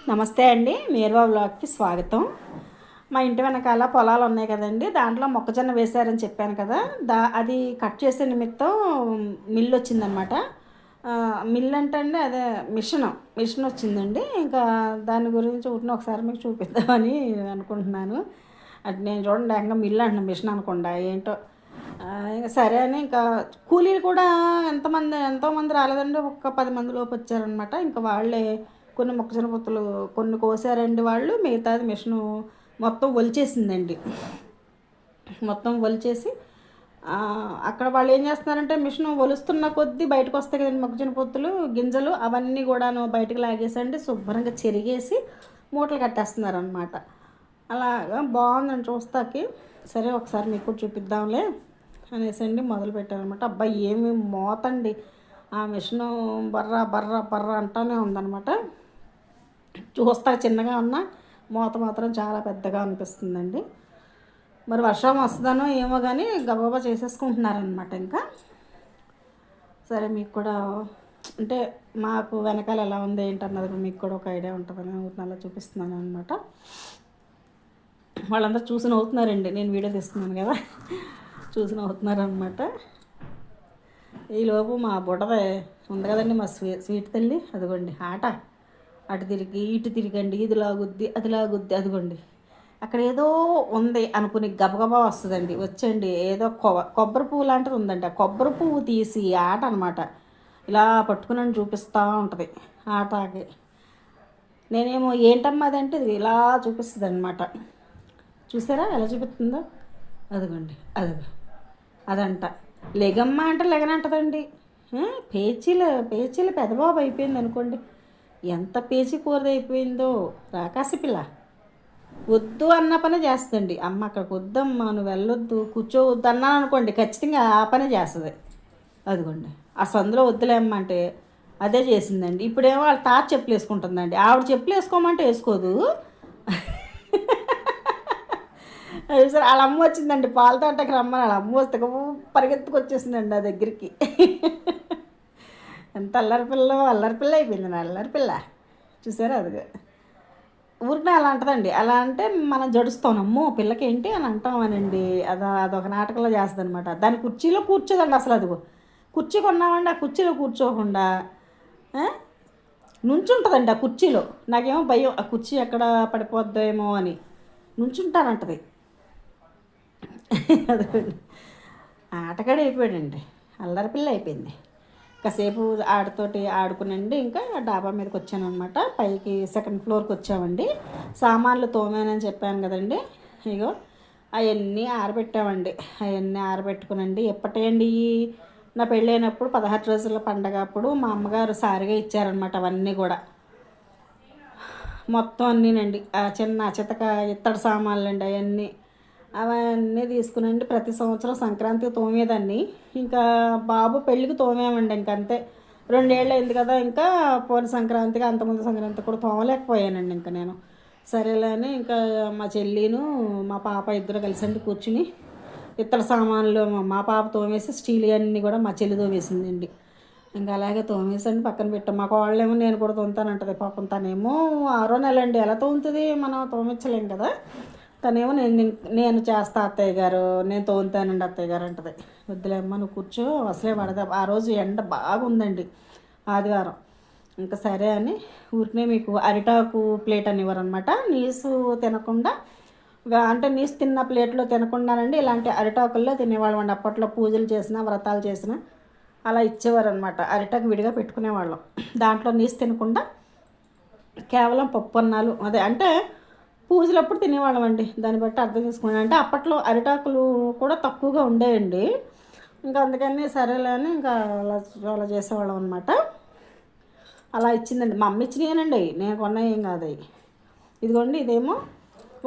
నమస్తే అండి. మేర్వా బ్లాగ్కి స్వాగతం. మా ఇంటి వెనకాల పొలాలు ఉన్నాయి కదండి, దాంట్లో మొక్కజొన్న వేశారని చెప్పాను కదా. అది కట్ చేసే నిమిత్తం మిల్లు వచ్చిందనమాట. మిల్ అంటే అండి అదే మిషన్ వచ్చిందండి. ఇంకా దాని గురించి ఒకసారి మీకు చూపిద్దామని అనుకుంటున్నాను. అది నేను చూడండి ఏకంగా మిల్లు అంటున్నా, మిషన్ అనకుండా ఏంటో. ఇంకా సరే అని ఇంకా కూలీలు కూడా ఎంతోమంది రాలేదండి, ఒక 10 మంది లోపు వచ్చారనమాట. ఇంకా వాళ్ళే కొన్ని మొక్కజొన్న పొత్తులు కొన్ని కోసారండి వాళ్ళు, మిగతాది మిషను మొత్తం ఒలిచేసిందండి. మొత్తం ఒలిచేసి అక్కడ వాళ్ళు ఏం చేస్తున్నారంటే, మిషన్ ఒలుస్తున్న కొద్దీ బయటకు వస్తాయి కదండి మొక్కజొన్న పొత్తులు గింజలు, అవన్నీ కూడాను బయటకు లాగేసండి శుభ్రంగా చెరిగేసి మూటలు కట్టేస్తున్నారనమాట. అలాగా బాగుందని చూస్తాకి. సరే ఒకసారి మీకు కూడా చూపిద్దాంలే అనేసండి మొదలు పెట్టారనమాట. అబ్బాయి ఏమి మోతండి, ఆ మిషను బర్రా బర్రా బర్రా అంటానే ఉందన్నమాట. చూస్తా చిన్నగా ఉన్న మూత మాత్రం చాలా పెద్దగా అనిపిస్తుందండి. మరి వర్షం వస్తుందనో ఏమో కానీ గబగబా చేసేసుకుంటున్నారనమాట. ఇంకా సరే మీకు కూడా అంటే మాకు వెనకాల ఎలా ఉంది ఏంటన్నది మీకు కూడా ఒక ఐడియా ఉంటుందని అలా చూపిస్తున్నాను అనమాట. వాళ్ళందరూ చూసి నవ్వుతున్నారండి, నేను వీడియో తీస్తున్నాను కదా, చూసి నవ్వుతున్నారనమాట. ఈలోపు మా బుడవే ఉంది కదండి, మా స్వీట్ తల్లి, అదిగోండి ఆట. అటు తిరిగి ఇటు తిరిగండి, ఇది లాగుద్ది అది లాగుద్ది, అదిగోండి అక్కడ ఏదో ఉంది అనుకుని గబగబా వస్తుందండి. వచ్చండి ఏదో కొబ్బరి పువ్వు లాంటిది ఉందండి, ఆ కొబ్బరి పువ్వు తీసి ఆట అనమాట ఇలా పట్టుకుని చూపిస్తూ ఉంటుంది ఆటకి. నేనేమో ఏంటమ్మా అదంటే ఇది ఇలా చూపిస్తుంది అనమాట. చూసారా ఎలా చూపిస్తుందో, అదిగోండి అదంట. లెగమ్మ అంటే లెగనంటదండి. పేచీలు పెదబాబు అయిపోయింది అనుకోండి. ఎంత పేచీ కూరది అయిపోయిందో. రాకాసి పిల్ల వద్దు అన్న పని చేస్తుందండి. అమ్మ అక్కడికి వద్దమ్మా, నువ్వు వెళ్ళొద్దు, కూర్చోవద్దు అన్నాను అనుకోండి, ఖచ్చితంగా ఆ పని చేస్తుంది. అదిగోండి ఆ సందులో వద్దులేమ్మ అంటే అదే చేసిందండి. ఇప్పుడేమో వాళ్ళ తాత చెప్పులు వేసుకుంటుందండి, ఆవిడ చెప్పులు వేసుకోమంటే వేసుకోదు. సరే వాళ్ళ అమ్మ వచ్చిందండి, పాల తోటకి రమ్మని వాళ్ళ అమ్మ వస్తే పరిగెత్తుకు వచ్చేసిందండి నా దగ్గరికి. ఎంత అల్లరిపిల్ల అయిపోయింది నా అల్లరిపిల్ల. చూసారా అది ఊరికే అలా అంటదండి. అలా అంటే మనం జడుస్తాం, అమ్మో పిల్లకి ఏంటి అని అంటామనండి. అదొక నాటకంలో చేస్తుంది అనమాట. దాని కుర్చీలో కూర్చోదండి అసలు. అదిగో కుర్చీ కొన్నామండి, ఆ కుర్చీలో కూర్చోకుండా నుంచుంటుందండి ఆ కుర్చీలో. నాకేమో భయం, ఆ కుర్చీ ఎక్కడ పడిపోద్దేమో అని నుంచుంటానంటది. అదే ఆటగాడు అయిపోయాడండి, అల్లరిపిల్ల అయిపోయింది. కాసేపు ఆడతోటి ఆడుకునండి ఇంకా డాబా మీదకి వచ్చాను అనమాట. పైకి సెకండ్ ఫ్లోర్కి వచ్చామండి. సామాన్లు తోమానని చెప్పాను కదండి, ఇగో అవన్నీ ఆరబెట్టామండి. అవన్నీ ఆరబెట్టుకునండి. ఎప్పటండి నా పెళ్ళైనప్పుడు 16 రోజుల పండగ అప్పుడు మా అమ్మగారు సారిగా ఇచ్చారనమాట. అవన్నీ కూడా మొత్తం అన్నీనండి. ఆ చిన్న చితక ఇత్తడి సామాన్లు అండి అవన్నీ తీసుకునండి. ప్రతి సంవత్సరం సంక్రాంతికి తోమేదాన్ని. ఇంకా బాబు పెళ్ళికి తోమేమండి, ఇంకంతే. 2 ఏళ్ళు అయింది కదా, ఇంకా పోయిన సంక్రాంతికి అంతకుముందు సంక్రాంతికి కూడా తోమలేకపోయానండి. ఇంకా నేను సరేలే అని ఇంకా మా చెల్లిను మా పాప ఇద్దరు కలిసండి కూర్చుని ఇత్తడి సామాన్లు మా పాప తోమేసి స్టీల్ అన్నీ కూడా మా చెల్లి తోమేసిందండి. ఇంకా అలాగే తోమేసండి పక్కన పెట్టాం. మా కోళ్ళేమో నేను కూడా తోముతానంటది. పాపం తనేమో 6వ నెల అండి, ఎలా తోముతుంది, మనం తోమించలేం కదా. తనేమో నేను చేస్తా అత్తయ్య గారు, నేను తోముతానండి అత్తయ్య గారు అంటది. వద్దులేమ్మా నువ్వు కూర్చో, అసలే పడదా. ఆ రోజు ఎండ బాగుందండి, ఆదివారం. ఇంకా సరే అని ఊరికనే మీకు అరిటాకు ప్లేట్ అనేవారు అనమాట. నీసు తినకుండా అంటే నీసు తిన్న ప్లేట్లో తినకుండానండి ఇలాంటి అరిటాకుల్లో తినేవాళ్ళం అండి. అప్పట్లో పూజలు చేసినా వ్రతాలు చేసినా అలా ఇచ్చేవారు అనమాట. అరిటాకు విడిగా పెట్టుకునేవాళ్ళం. దాంట్లో నీసు తినకుండా కేవలం పప్పు అన్నాలు అదే అంటే పూజలప్పుడు తినేవాళ్ళం అండి. దాన్ని బట్టి అర్థం చేసుకున్నాను. అంటే అప్పట్లో అరిటాకులు కూడా తక్కువగా ఉండేయండి. ఇంకా అందుకని సరేలే అని ఇంకా అలా చేసేవాళ్ళం అనమాట. అలా ఇచ్చిందండి మా అమ్మ. ఇచ్చినాయనండి, నేను కొన్నా ఏం కాదు అవి. ఇదిగోండి ఇదేమో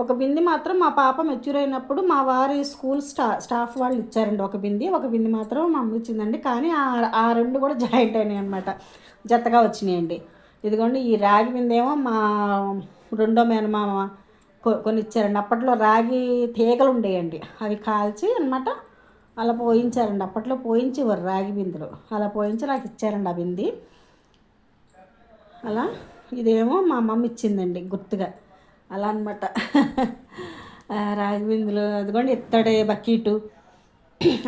ఒక బింది మాత్రం మా పాప మెచ్యూర్ అయినప్పుడు మా వారి స్కూల్ స్టాఫ్ వాళ్ళు ఇచ్చారండి. ఒక బింది మాత్రం మా అమ్మ ఇచ్చిందండి. కానీ ఆ రెండు కూడా జాయింట్ అయినాయి అనమాట, జతగా వచ్చినాయండి. ఇదిగోండి ఈ రాగి బింది ఏమో మా రెండో మేనమామ కొన్ని ఇచ్చారండి. అప్పట్లో రాగి తీగలు ఉండేయండి, అవి కాల్చి అనమాట అలా పోయించారండి. అప్పట్లో పోయించేవారు రాగి బిందులు, అలా పోయించి నాకు ఇచ్చారండి ఆ బింది. అలా ఇదేమో మా అమ్మమ్మ ఇచ్చిందండి గుర్తుగా, అలా అనమాట. రాగి బిందులు, అదిగోండి ఇత్తడి బకెటు.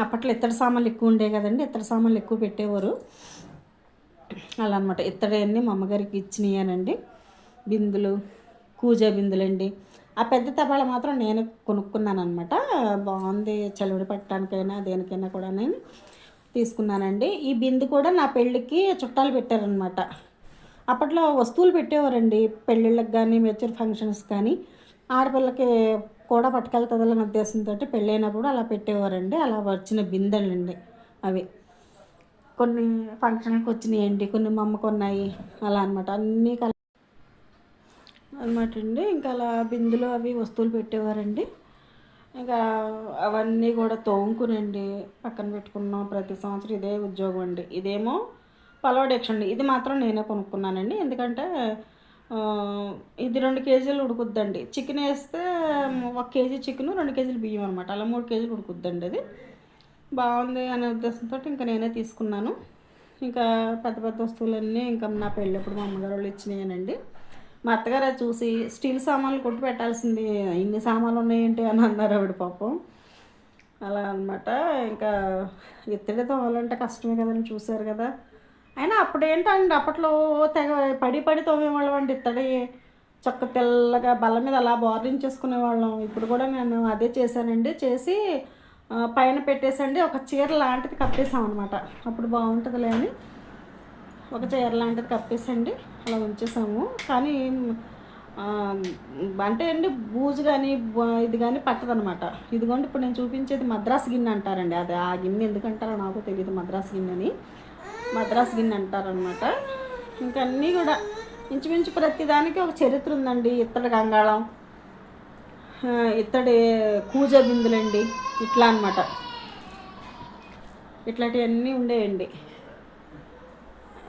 అప్పట్లో ఇత్తడి సామాన్లు ఎక్కువ ఉండే కదండి, ఇత్తడి సామాన్లు ఎక్కువ పెట్టేవారు. అలా అనమాట. ఇత్తడి అన్నీ మా అమ్మగారికి ఇచ్చినాయనండి. బిందులు, కూజా బిందులండి. ఆ పెద్ద తపాల మాత్రం నేను కొనుక్కున్నాను అనమాట. బాగుంది, చలివిడి పట్టడానికైనా దేనికైనా కూడా నేను తీసుకున్నానండి. ఈ బిందు కూడా నా పెళ్ళికి చుట్టాలు పెట్టారనమాట. అప్పట్లో వస్తువులు పెట్టేవారండి పెళ్ళిళ్ళకి కానీ, మెచ్యూర్ ఫంక్షన్స్ కానీ. ఆడపిల్లకి కూడా పట్టుకెళ్తుందని ఉద్దేశంతో పెళ్ళైనప్పుడు అలా పెట్టేవారండి. అలా వచ్చిన బిందెలండి అవి. కొన్ని ఫంక్షన్కి వచ్చినాయండి, కొన్ని మా అమ్మకు ఉన్నాయి, అలా అనమాట. అన్నీ అనమాట అండి. ఇంకా అలా బిందులు అవి వస్తువులు పెట్టేవారండి. ఇంకా అవన్నీ కూడా తోముకునండి పక్కన పెట్టుకున్నాం. ప్రతి సంవత్సరం ఇదే ఉద్యోగం అండి. ఇదేమో పలావ్ డెక్షన్ అండి. ఇది మాత్రం నేనే కొనుక్కున్నానండి. ఎందుకంటే ఇది 2 కేజీలు ఉడుకుద్దండి. చికెన్ వేస్తే 1 కేజీ చికెను, 2 కేజీలు బియ్యం అనమాట. అలా 3 కేజీలు ఉడుకుద్దండి. అది బాగుంది అనే ఉద్దేశంతో ఇంకా నేనే తీసుకున్నాను. ఇంకా పెద్ద పెద్ద వస్తువులన్నీ ఇంకా నా పెళ్ళప్పుడు మా అమ్మగారు వాళ్ళు ఇచ్చినాయనండి. మా అత్తగారు అది చూసి స్టీల్ సామాన్లు కొట్టి పెట్టాల్సింది, ఇన్ని సామాన్లు ఉన్నాయేంటి అని అన్నారు ఆవిడ పాపం. అలా అనమాట. ఇంకా ఇత్తడి తోమాలంటే కష్టమే కదండి, చూశారు కదా. అయినా అప్పుడేంటండి, అప్పట్లో తెగ పడి పడి తోమేవాళ్ళం అండి ఇత్తడి. చక్క తెల్లగా బల్ల మీద అలా బోర్లించేసుకునేవాళ్ళం. ఇప్పుడు కూడా నేను అదే చేశానండి. చేసి పైన పెట్టేసండి ఒక చీర లాంటిది కప్పేసాం అనమాట. అప్పుడు బాగుంటుందిలే అని ఒక చీర లాంటిది కప్పేసండి అలా ఉంచేసాము. కానీ అంటే అండి బూజు కానీ ఇది కానీ పట్టదనమాట. ఇదిగోండి ఇప్పుడు నేను చూపించేది మద్రాసు గిన్నె అంటారండి. అది ఆ గిన్నె ఎందుకంటారో నాకు తెలియదు, మద్రాసు గిన్నె అని. మద్రాసు గిన్నె అంటారనమాట. ఇంకా అన్నీ కూడా ఇంచుమించు ప్రతిదానికి ఒక చరిత్ర ఉందండి. ఇత్తడి గంగాళం, ఇత్తడి కూజ బిందులండి, ఇట్లా అనమాట. ఇట్లాంటివన్నీ ఉండేయండి.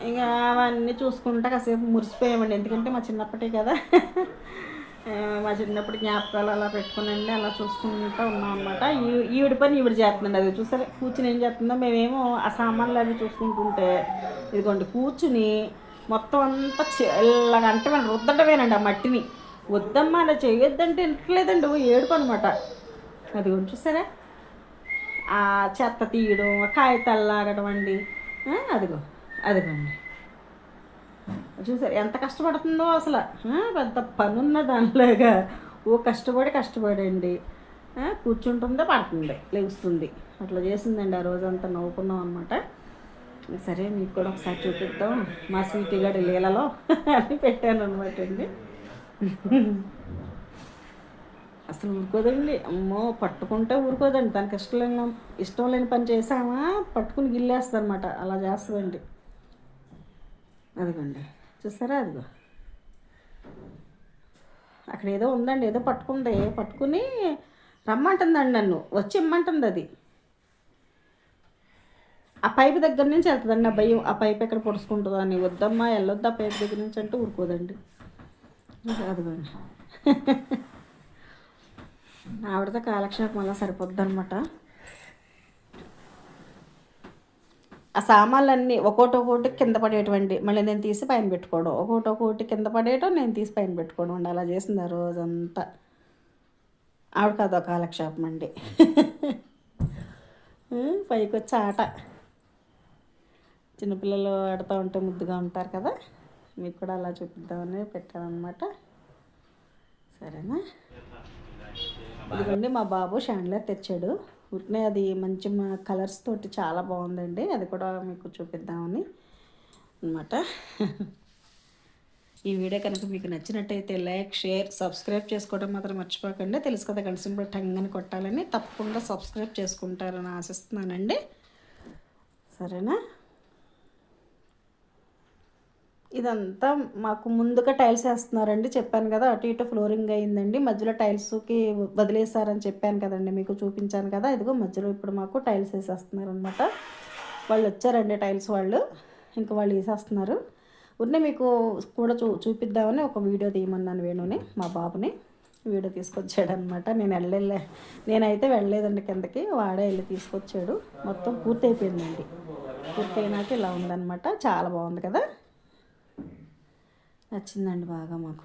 ఇక అవన్నీ చూసుకుంటా కాసేపు మురిసిపోయామండి. ఎందుకంటే మా చిన్నప్పటి కదా, మా చిన్నప్పటి జ్ఞాపకాలు అలా పెట్టుకునండి అలా చూసుకుంటూ ఉన్నాం అనమాట. ఈవిడ పని ఈవిడ చేస్తుందండి. అది చూసారా కూర్చుని ఏం చేస్తుందో. మేమేమో ఆ సామాన్లు అవి చూసుకుంటుంటే ఇదిగోండి కూర్చుని మొత్తం అంతా ఇలాగ అంటే మనం రుద్దటమేనండి ఆ మట్టిని. వద్దమ్మా అలా చేయొద్దంటే ఇంట్లేదండి, ఏడుపు అనమాట. అదిగోండి చూసారా ఆ చెత్త తీయడం, కాగితాలు లాగడం అండి. అదిగోండి చూసారు ఎంత కష్టపడుతుందో అసలు. పెద్ద పనున్న దానిలాగా కష్టపడండి. కూర్చుంటుందే పడుతుంది, లేస్తుంది, అట్లా చేసిందండి. ఆ రోజంతా నవ్వుకున్నాం అనమాట. సరే మీకు కూడా ఒకసారి చూపిద్దాం మా స్వీటీ గడి లీలలో అని పెట్టాను అనమాట అండి. అసలు ఊరుకోదండి, అమ్మో పట్టుకుంటే ఊరుకోదండి. తనకి ఇష్టం లేని పని చేసామా పట్టుకుని గిల్లేస్తుంది అనమాట. అలా చేస్తుందండి. అదిగోండి చూసారా, అదిగో అక్కడ ఏదో ఉందండి, ఏదో పట్టుకుని రమ్మంటుందండి, నన్ను వచ్చి ఇమ్మంటుంది. అది ఆ పైపు దగ్గర నుంచి వెళ్తుందండి. నా భయం ఆ పైపు ఎక్కడ పొడుచుకుంటుందో అని. వద్దమ్మా వెళ్ళొద్దు ఆ పైపు దగ్గర నుంచి అంటే ఊరుకోదండి. అదిగోండి ఆవిడతో కాలక్షేపం అలా సరిపోద్ది అనమాట. ఆ సామాన్లన్నీ ఒక్కోటి కింద పడేటువంటి మళ్ళీ నేను తీసి పైన పెట్టుకోవడం, ఒక్కోటి కింద పడేయటం నేను తీసి పైన పెట్టుకోవడం అండి. అలా చేసింది ఆ రోజంతా. ఆవిడకి అదో కాలక్షేపం అండి. పైకి వచ్చి ఆట. చిన్నపిల్లలు ఆడుతూ ఉంటే ముద్దుగా ఉంటారు కదా, మీకు కూడా అలా చూపిద్దామని పెట్టానమాట. సరేనా. ఇదిగోండి మా బాబు షాండ్లర్ తెచ్చాడు. ఉట్నే అది మంచి కలర్స్ తోటి చాలా బాగుందండి. అది కూడా మీకు చూపిద్దామని అనమాట. ఈ వీడియో కనుక మీకు నచ్చినట్టయితే లైక్, షేర్, సబ్స్క్రైబ్ చేసుకోవడం మాత్రం మర్చిపోకండి. తెలుసు కదా గంట సింబల్ టంగ్ అని కొట్టాలని. తప్పకుండా సబ్స్క్రైబ్ చేసుకుంటారని ఆశిస్తున్నానండి. సరేనా. ఇదంతా మాకు ముందుగా టైల్స్ వేస్తున్నారండి, చెప్పాను కదా. అటు ఇటు ఫ్లోరింగ్ అయిందండి, మధ్యలో టైల్స్కి వదిలేసారని చెప్పాను కదండి, మీకు చూపించాను కదా. ఇదిగో మధ్యలో ఇప్పుడు మాకు టైల్స్ వేసేస్తున్నారు అనమాట. వాళ్ళు వచ్చారండి టైల్స్ వాళ్ళు, ఇంకా వాళ్ళు వేసేస్తున్నారు. ఉన్నా మీకు కూడా చూపిద్దామని ఒక వీడియో తీయమన్నాను వేణుని, మా బాబుని. వీడియో తీసుకొచ్చాడనమాట. నేనైతే వెళ్ళలేదండి కిందకి, వాడే వెళ్ళి తీసుకొచ్చాడు. మొత్తం పూర్తయిపోయిందండి. పూర్తయినాక ఇలా ఉందన్నమాట. చాలా బాగుంది కదా. నచ్చిందండి బాగా మాకు.